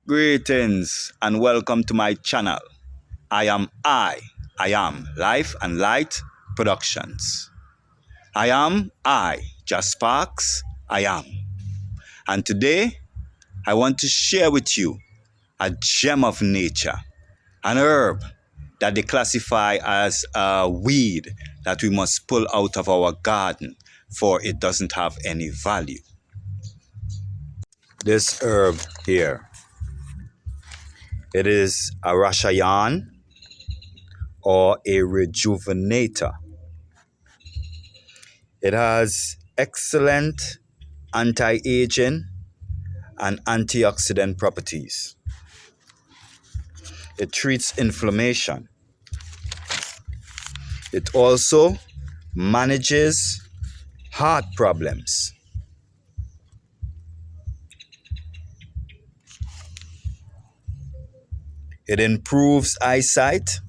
Greetings and welcome to my channel. I am Life and Light Productions. Just Sparks, I am. And today I want to share with you a gem of nature, an herb that they classify as a weed that we must pull out of our garden, for it doesn't have any value. This herb here, it is a Rashayan or a rejuvenator. It has excellent anti-aging and antioxidant properties. It treats inflammation. It also manages heart problems. It improves eyesight.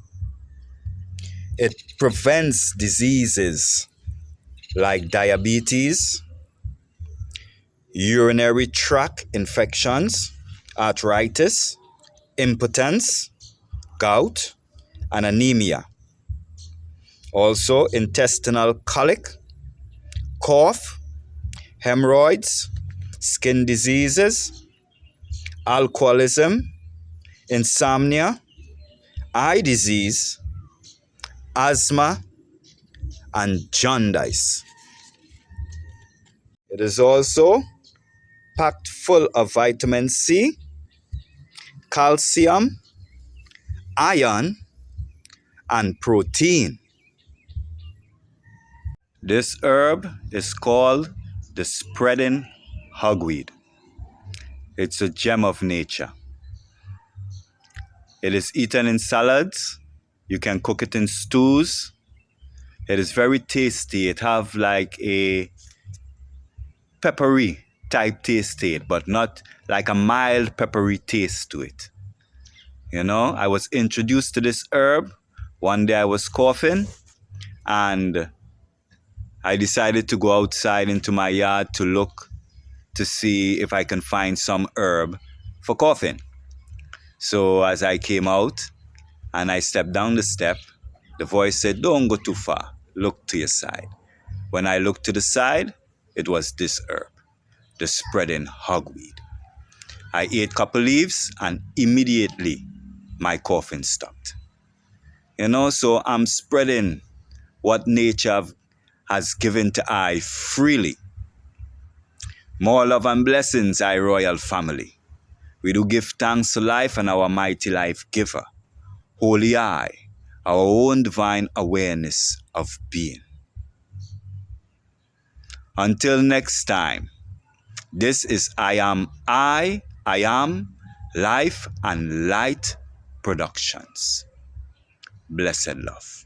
It prevents diseases like diabetes, urinary tract infections, arthritis, impotence, gout, and anemia. Also, intestinal colic, cough, hemorrhoids, skin diseases, alcoholism, insomnia, eye disease, asthma, and jaundice. It is also packed full of vitamin C, calcium, iron, and protein. This herb is called the spreading hogweed. It's a gem of nature. It is eaten in salads. You can cook it in stews. It is very tasty. It have like a peppery type taste to it, but not like a mild peppery taste to it. You know, I was introduced to this herb. One day I was coughing and I decided to go outside into my yard to look to see if I can find some herb for coughing. So as I came out and I stepped down the step, the voice said, "Don't go too far. Look to your side." When I looked to the side, it was this herb, the spreading hogweed. I ate a couple leaves and immediately my coughing stopped. You know, so I'm spreading what nature has given to I freely. More love and blessings, I royal family. We do give thanks to life and our mighty life giver, Holy I, our own divine awareness of being. Until next time, this is I am Life and Light Productions. Blessed love.